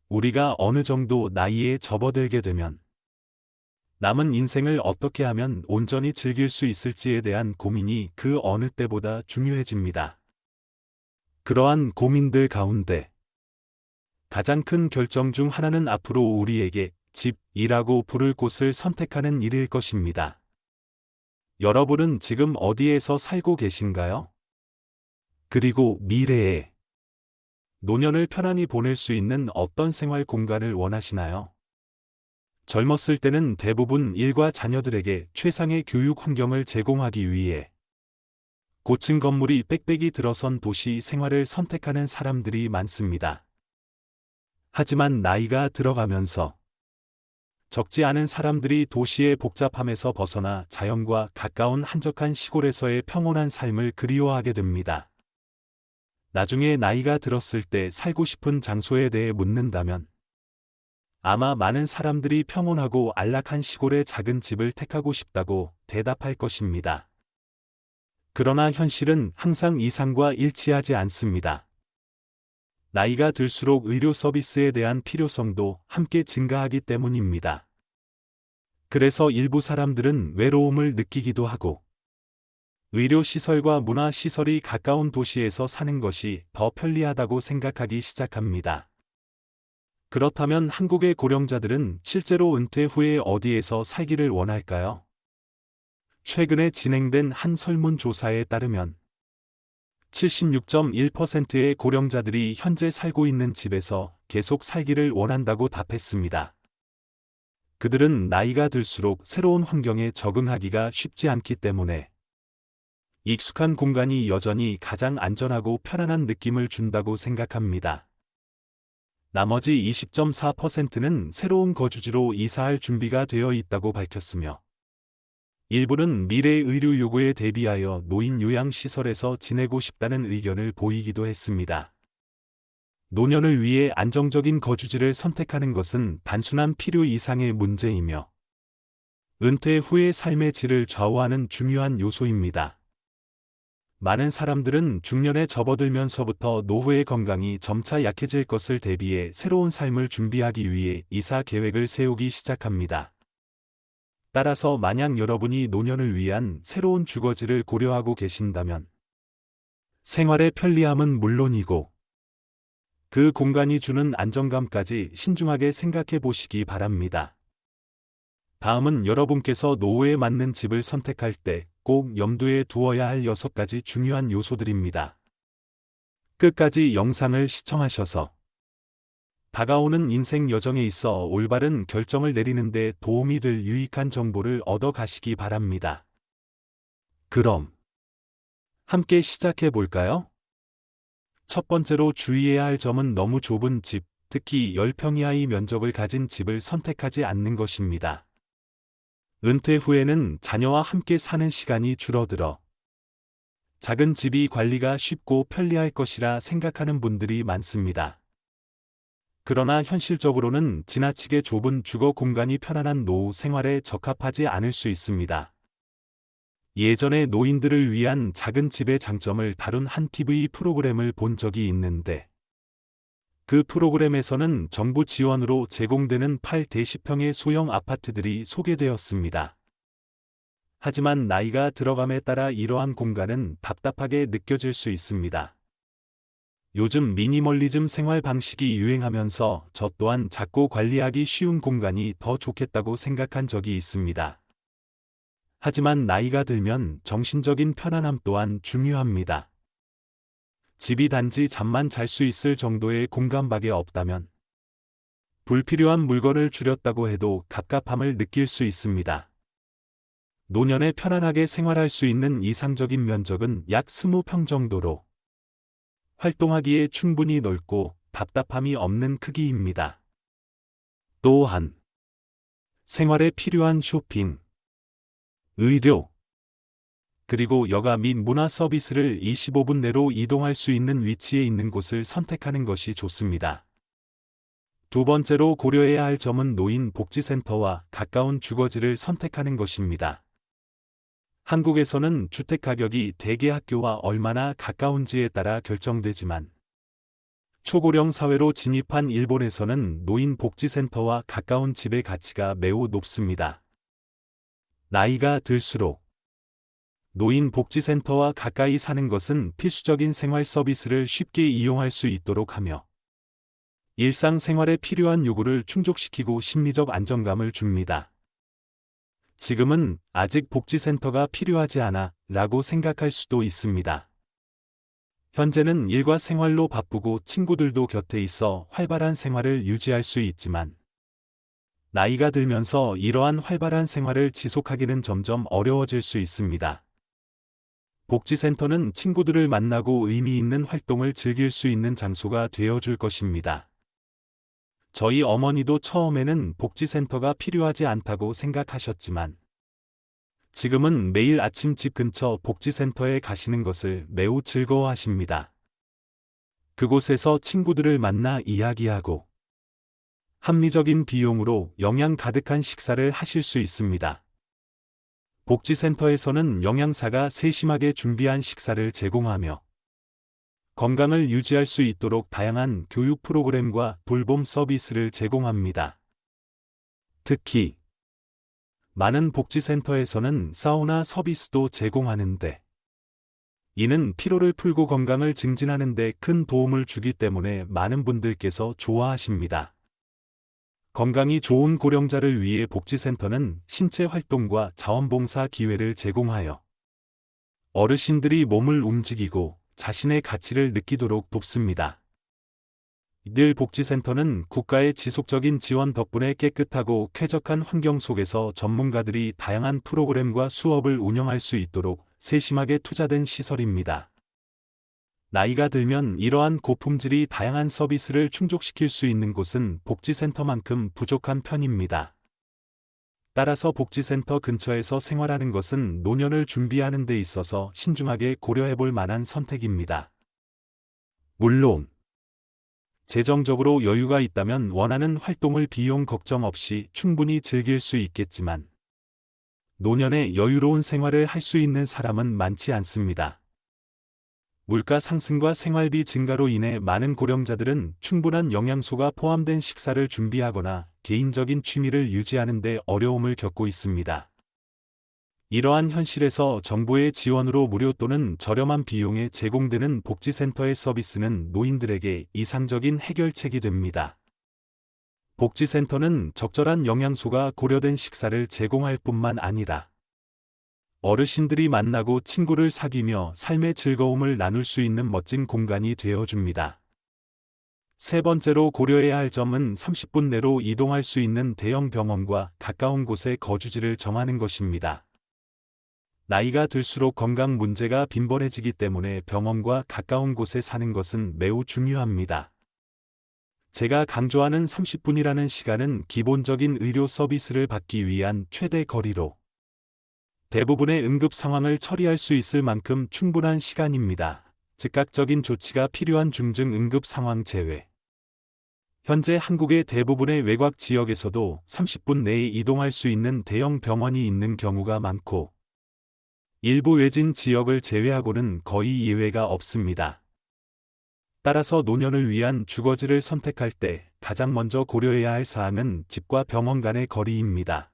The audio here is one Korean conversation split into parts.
우리가 어느 정도 나이에 접어들게 되면 남은 인생을 어떻게 하면 온전히 즐길 수 있을지에 대한 고민이 그 어느 때보다 중요해집니다. 그러한 고민들 가운데 가장 큰 결정 중 하나는 앞으로 우리에게 집이라고 부를 곳을 선택하는 일일 것입니다. 여러분은 지금 어디에서 살고 계신가요? 그리고 미래에 노년을 편안히 보낼 수 있는 어떤 생활 공간을 원하시나요? 젊었을 때는 대부분 일과 자녀들에게 최상의 교육 환경을 제공하기 위해 고층 건물이 빽빽이 들어선 도시 생활을 선택하는 사람들이 많습니다. 하지만 나이가 들어가면서 적지 않은 사람들이 도시의 복잡함에서 벗어나 자연과 가까운 한적한 시골에서의 평온한 삶을 그리워하게 됩니다. 나중에 나이가 들었을 때 살고 싶은 장소에 대해 묻는다면 아마 많은 사람들이 평온하고 안락한 시골의 작은 집을 택하고 싶다고 대답할 것입니다. 그러나 현실은 항상 이상과 일치하지 않습니다. 나이가 들수록 의료 서비스에 대한 필요성도 함께 증가하기 때문입니다. 그래서 일부 사람들은 외로움을 느끼기도 하고 의료시설과 문화시설이 가까운 도시에서 사는 것이 더 편리하다고 생각하기 시작합니다. 그렇다면 한국의 고령자들은 실제로 은퇴 후에 어디에서 살기를 원할까요? 최근에 진행된 한 설문조사에 따르면 76.1%의 고령자들이 현재 살고 있는 집에서 계속 살기를 원한다고 답했습니다. 그들은 나이가 들수록 새로운 환경에 적응하기가 쉽지 않기 때문에 익숙한 공간이 여전히 가장 안전하고 편안한 느낌을 준다고 생각합니다. 나머지 20.4%는 새로운 거주지로 이사할 준비가 되어 있다고 밝혔으며 일부는 미래 의료 요구에 대비하여 노인 요양시설에서 지내고 싶다는 의견을 보이기도 했습니다. 노년을 위해 안정적인 거주지를 선택하는 것은 단순한 필요 이상의 문제이며 은퇴 후의 삶의 질을 좌우하는 중요한 요소입니다. 많은 사람들은 중년에 접어들면서부터 노후의 건강이 점차 약해질 것을 대비해 새로운 삶을 준비하기 위해 이사 계획을 세우기 시작합니다. 따라서 만약 여러분이 노년을 위한 새로운 주거지를 고려하고 계신다면 생활의 편리함은 물론이고 그 공간이 주는 안정감까지 신중하게 생각해 보시기 바랍니다. 다음은 여러분께서 노후에 맞는 집을 선택할 때 꼭 염두에 두어야 할 6가지 중요한 요소들입니다. 끝까지 영상을 시청하셔서 다가오는 인생 여정에 있어 올바른 결정을 내리는 데 도움이 될 유익한 정보를 얻어 가시기 바랍니다. 그럼 함께 시작해 볼까요? 첫 번째로 주의해야 할 점은 너무 좁은 집, 특히 10평 이하의 면적을 가진 집을 선택하지 않는 것입니다. 은퇴 후에는 자녀와 함께 사는 시간이 줄어들어 작은 집이 관리가 쉽고 편리할 것이라 생각하는 분들이 많습니다. 그러나 현실적으로는 지나치게 좁은 주거 공간이 편안한 노후 생활에 적합하지 않을 수 있습니다. 예전에 노인들을 위한 작은 집의 장점을 다룬 한 TV 프로그램을 본 적이 있는데 그 프로그램에서는 정부 지원으로 제공되는 8-10평의 소형 아파트들이 소개되었습니다. 하지만 나이가 들어감에 따라 이러한 공간은 답답하게 느껴질 수 있습니다. 요즘 미니멀리즘 생활 방식이 유행하면서 저 또한 작고 관리하기 쉬운 공간이 더 좋겠다고 생각한 적이 있습니다. 하지만 나이가 들면 정신적인 편안함 또한 중요합니다. 집이 단지 잠만 잘 수 있을 정도의 공간밖에 없다면 불필요한 물건을 줄였다고 해도 갑갑함을 느낄 수 있습니다. 노년에 편안하게 생활할 수 있는 이상적인 면적은 약 20평 정도로 활동하기에 충분히 넓고 답답함이 없는 크기입니다. 또한 생활에 필요한 쇼핑, 의료, 그리고 여가 및 문화 서비스를 25분 내로 이동할 수 있는 위치에 있는 곳을 선택하는 것이 좋습니다. 두 번째로 고려해야 할 점은 노인 복지센터와 가까운 주거지를 선택하는 것입니다. 한국에서는 주택 가격이 대개 학교와 얼마나 가까운지에 따라 결정되지만 초고령 사회로 진입한 일본에서는 노인 복지센터와 가까운 집의 가치가 매우 높습니다. 나이가 들수록 노인 복지센터와 가까이 사는 것은 필수적인 생활 서비스를 쉽게 이용할 수 있도록 하며 일상생활에 필요한 요구를 충족시키고 심리적 안정감을 줍니다. 지금은 아직 복지센터가 필요하지 않아 라고 생각할 수도 있습니다. 현재는 일과 생활로 바쁘고 친구들도 곁에 있어 활발한 생활을 유지할 수 있지만 나이가 들면서 이러한 활발한 생활을 지속하기는 점점 어려워질 수 있습니다. 복지센터는 친구들을 만나고 의미 있는 활동을 즐길 수 있는 장소가 되어줄 것입니다. 저희 어머니도 처음에는 복지센터가 필요하지 않다고 생각하셨지만 지금은 매일 아침 집 근처 복지센터에 가시는 것을 매우 즐거워하십니다. 그곳에서 친구들을 만나 이야기하고 합리적인 비용으로 영양 가득한 식사를 하실 수 있습니다. 복지센터에서는 영양사가 세심하게 준비한 식사를 제공하며 건강을 유지할 수 있도록 다양한 교육 프로그램과 돌봄 서비스를 제공합니다. 특히 많은 복지센터에서는 사우나 서비스도 제공하는데 이는 피로를 풀고 건강을 증진하는 데 큰 도움을 주기 때문에 많은 분들께서 좋아하십니다. 건강이 좋은 고령자를 위해 복지센터는 신체 활동과 자원봉사 기회를 제공하여 어르신들이 몸을 움직이고 자신의 가치를 느끼도록 돕습니다. 늘 복지센터는 국가의 지속적인 지원 덕분에 깨끗하고 쾌적한 환경 속에서 전문가들이 다양한 프로그램과 수업을 운영할 수 있도록 세심하게 투자된 시설입니다. 나이가 들면 이러한 고품질이 다양한 서비스를 충족시킬 수 있는 곳은 복지센터만큼 부족한 편입니다. 따라서 복지센터 근처에서 생활하는 것은 노년을 준비하는 데 있어서 신중하게 고려해 볼 만한 선택입니다. 물론 재정적으로 여유가 있다면 원하는 활동을 비용 걱정 없이 충분히 즐길 수 있겠지만 노년에 여유로운 생활을 할 수 있는 사람은 많지 않습니다. 물가 상승과 생활비 증가로 인해 많은 고령자들은 충분한 영양소가 포함된 식사를 준비하거나 개인적인 취미를 유지하는 데 어려움을 겪고 있습니다. 이러한 현실에서 정부의 지원으로 무료 또는 저렴한 비용에 제공되는 복지센터의 서비스는 노인들에게 이상적인 해결책이 됩니다. 복지센터는 적절한 영양소가 고려된 식사를 제공할 뿐만 아니라 어르신들이 만나고 친구를 사귀며 삶의 즐거움을 나눌 수 있는 멋진 공간이 되어줍니다. 세 번째로 고려해야 할 점은 30분 내로 이동할 수 있는 대형 병원과 가까운 곳에 거주지를 정하는 것입니다. 나이가 들수록 건강 문제가 빈번해지기 때문에 병원과 가까운 곳에 사는 것은 매우 중요합니다. 제가 강조하는 30분이라는 시간은 기본적인 의료 서비스를 받기 위한 최대 거리로 대부분의 응급 상황을 처리할 수 있을 만큼 충분한 시간입니다. 즉각적인 조치가 필요한 중증 응급 상황 제외. 현재 한국의 대부분의 외곽 지역에서도 30분 내에 이동할 수 있는 대형 병원이 있는 경우가 많고 일부 외진 지역을 제외하고는 거의 예외가 없습니다. 따라서 노년을 위한 주거지를 선택할 때 가장 먼저 고려해야 할 사항은 집과 병원 간의 거리입니다.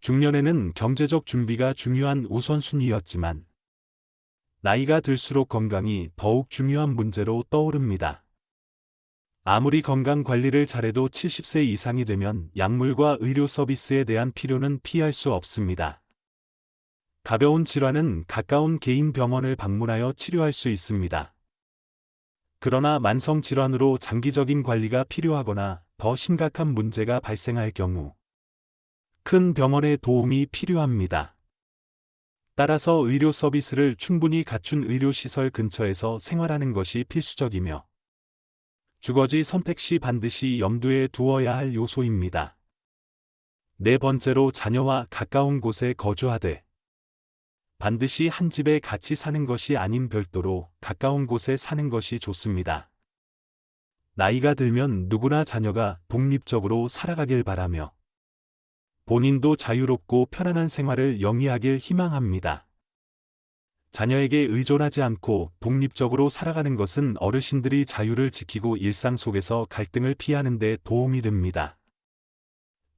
중년에는 경제적 준비가 중요한 우선순위였지만 나이가 들수록 건강이 더욱 중요한 문제로 떠오릅니다. 아무리 건강 관리를 잘해도 70세 이상이 되면 약물과 의료 서비스에 대한 필요는 피할 수 없습니다. 가벼운 질환은 가까운 개인 병원을 방문하여 치료할 수 있습니다. 그러나 만성 질환으로 장기적인 관리가 필요하거나 더 심각한 문제가 발생할 경우 큰 병원의 도움이 필요합니다. 따라서 의료 서비스를 충분히 갖춘 의료시설 근처에서 생활하는 것이 필수적이며 주거지 선택 시 반드시 염두에 두어야 할 요소입니다. 네 번째로 자녀와 가까운 곳에 거주하되 반드시 한 집에 같이 사는 것이 아닌 별도로 가까운 곳에 사는 것이 좋습니다. 나이가 들면 누구나 자녀가 독립적으로 살아가길 바라며 본인도 자유롭고 편안한 생활을 영위하길 희망합니다. 자녀에게 의존하지 않고 독립적으로 살아가는 것은 어르신들이 자유를 지키고 일상 속에서 갈등을 피하는 데 도움이 됩니다.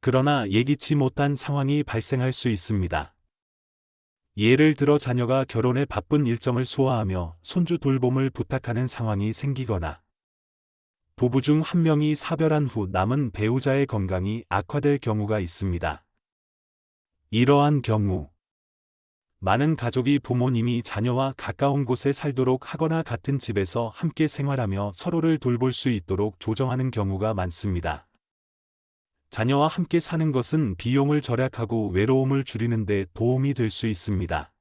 그러나 예기치 못한 상황이 발생할 수 있습니다. 예를 들어 자녀가 결혼에 바쁜 일정을 소화하며 손주 돌봄을 부탁하는 상황이 생기거나 부부 중 한 명이 사별한 후 남은 배우자의 건강이 악화될 경우가 있습니다. 이러한 경우 많은 가족이 부모님이 자녀와 가까운 곳에 살도록 하거나 같은 집에서 함께 생활하며 서로를 돌볼 수 있도록 조정하는 경우가 많습니다. 자녀와 함께 사는 것은 비용을 절약하고 외로움을 줄이는 데 도움이 될 수 있습니다.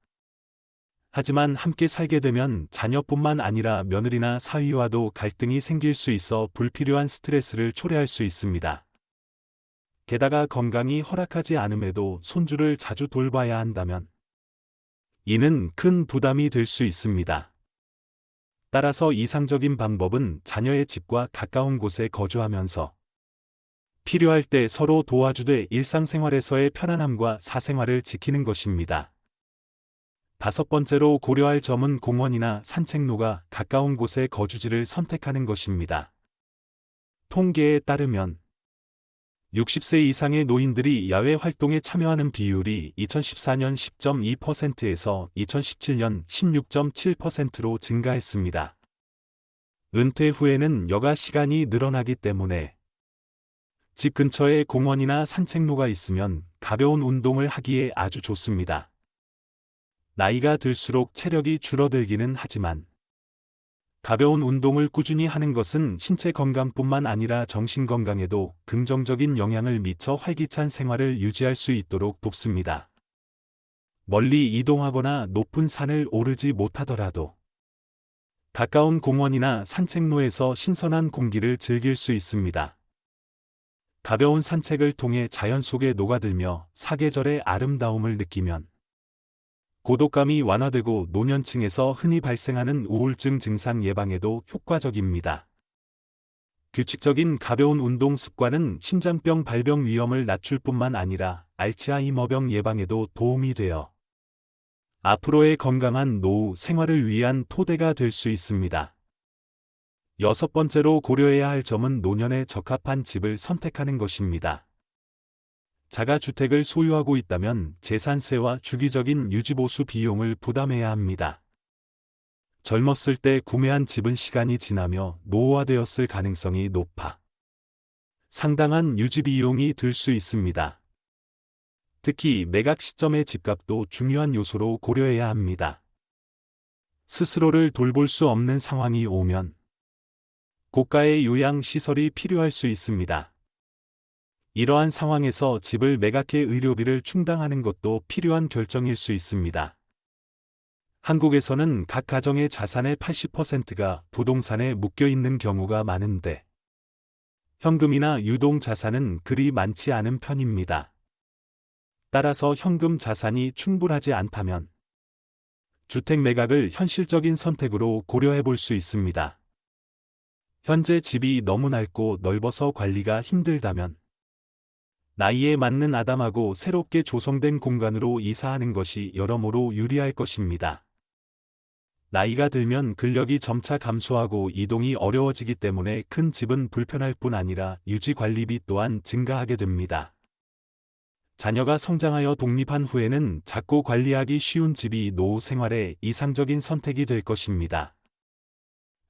하지만 함께 살게 되면 자녀뿐만 아니라 며느리나 사위와도 갈등이 생길 수 있어 불필요한 스트레스를 초래할 수 있습니다. 게다가 건강이 허락하지 않음에도 손주를 자주 돌봐야 한다면 이는 큰 부담이 될 수 있습니다. 따라서 이상적인 방법은 자녀의 집과 가까운 곳에 거주하면서 필요할 때 서로 도와주되 일상생활에서의 편안함과 사생활을 지키는 것입니다. 5번째로 고려할 점은 공원이나 산책로가 가까운 곳에 거주지를 선택하는 것입니다. 통계에 따르면 60세 이상의 노인들이 야외 활동에 참여하는 비율이 2014년 10.2%에서 2017년 16.7%로 증가했습니다. 은퇴 후에는 여가 시간이 늘어나기 때문에 집 근처에 공원이나 산책로가 있으면 가벼운 운동을 하기에 아주 좋습니다. 나이가 들수록 체력이 줄어들기는 하지만 가벼운 운동을 꾸준히 하는 것은 신체 건강뿐만 아니라 정신 건강에도 긍정적인 영향을 미쳐 활기찬 생활을 유지할 수 있도록 돕습니다. 멀리 이동하거나 높은 산을 오르지 못하더라도 가까운 공원이나 산책로에서 신선한 공기를 즐길 수 있습니다. 가벼운 산책을 통해 자연 속에 녹아들며 사계절의 아름다움을 느끼면 고독감이 완화되고 노년층에서 흔히 발생하는 우울증 증상 예방에도 효과적입니다. 규칙적인 가벼운 운동 습관은 심장병 발병 위험을 낮출 뿐만 아니라 알츠하이머병 예방에도 도움이 되어 앞으로의 건강한 노후 생활을 위한 토대가 될 수 있습니다. 6번째로 고려해야 할 점은 노년에 적합한 집을 선택하는 것입니다. 자가주택을 소유하고 있다면 재산세와 주기적인 유지보수 비용을 부담해야 합니다. 젊었을 때 구매한 집은 시간이 지나며 노후화되었을 가능성이 높아 상당한 유지 비용이 들 수 있습니다. 특히 매각 시점의 집값도 중요한 요소로 고려해야 합니다. 스스로를 돌볼 수 없는 상황이 오면 고가의 요양시설이 필요할 수 있습니다. 이러한 상황에서 집을 매각해 의료비를 충당하는 것도 필요한 결정일 수 있습니다. 한국에서는 각 가정의 자산의 80%가 부동산에 묶여 있는 경우가 많은데 현금이나 유동 자산은 그리 많지 않은 편입니다. 따라서 현금 자산이 충분하지 않다면 주택 매각을 현실적인 선택으로 고려해 볼 수 있습니다. 현재 집이 너무 낡고 넓어서 관리가 힘들다면 나이에 맞는 아담하고 새롭게 조성된 공간으로 이사하는 것이 여러모로 유리할 것입니다. 나이가 들면 근력이 점차 감소하고 이동이 어려워지기 때문에 큰 집은 불편할 뿐 아니라 유지 관리비 또한 증가하게 됩니다. 자녀가 성장하여 독립한 후에는 작고 관리하기 쉬운 집이 노후 생활에 이상적인 선택이 될 것입니다.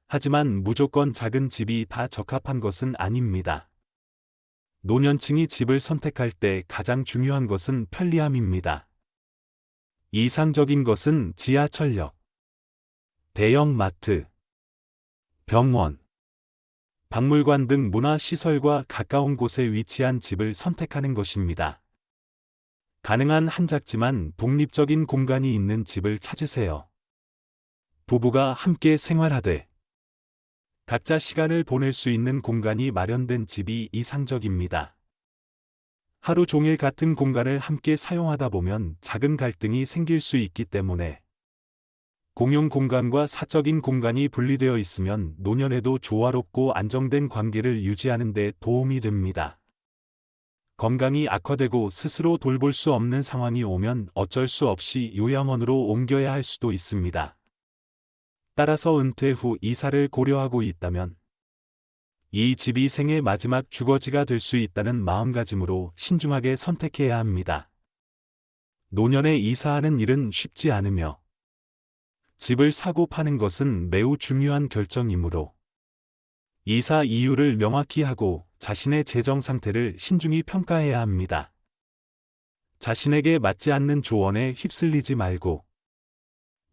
하지만 무조건 작은 집이 다 적합한 것은 아닙니다. 노년층이 집을 선택할 때 가장 중요한 것은 편리함입니다. 이상적인 것은 지하철역, 대형 마트, 병원, 박물관 등 문화시설과 가까운 곳에 위치한 집을 선택하는 것입니다. 가능한 한 작지만 독립적인 공간이 있는 집을 찾으세요. 부부가 함께 생활하되 각자 시간을 보낼 수 있는 공간이 마련된 집이 이상적입니다. 하루 종일 같은 공간을 함께 사용하다 보면 작은 갈등이 생길 수 있기 때문에 공용 공간과 사적인 공간이 분리되어 있으면 노년에도 조화롭고 안정된 관계를 유지하는 데 도움이 됩니다. 건강이 악화되고 스스로 돌볼 수 없는 상황이 오면 어쩔 수 없이 요양원으로 옮겨야 할 수도 있습니다. 따라서 은퇴 후 이사를 고려하고 있다면 이 집이 생애 마지막 주거지가 될 수 있다는 마음가짐으로 신중하게 선택해야 합니다. 노년에 이사하는 일은 쉽지 않으며 집을 사고 파는 것은 매우 중요한 결정이므로 이사 이유를 명확히 하고 자신의 재정 상태를 신중히 평가해야 합니다. 자신에게 맞지 않는 조언에 휩쓸리지 말고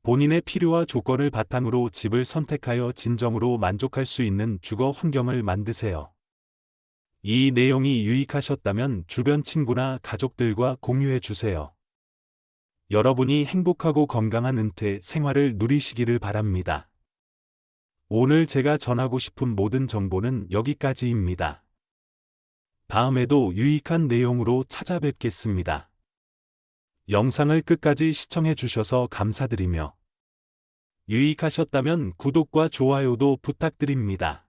본인의 필요와 조건을 바탕으로 집을 선택하여 진정으로 만족할 수 있는 주거 환경을 만드세요. 이 내용이 유익하셨다면 주변 친구나 가족들과 공유해 주세요. 여러분이 행복하고 건강한 은퇴 생활을 누리시기를 바랍니다. 오늘 제가 전하고 싶은 모든 정보는 여기까지입니다. 다음에도 유익한 내용으로 찾아뵙겠습니다. 영상을 끝까지 시청해 주셔서 감사드리며 유익하셨다면 구독과 좋아요도 부탁드립니다.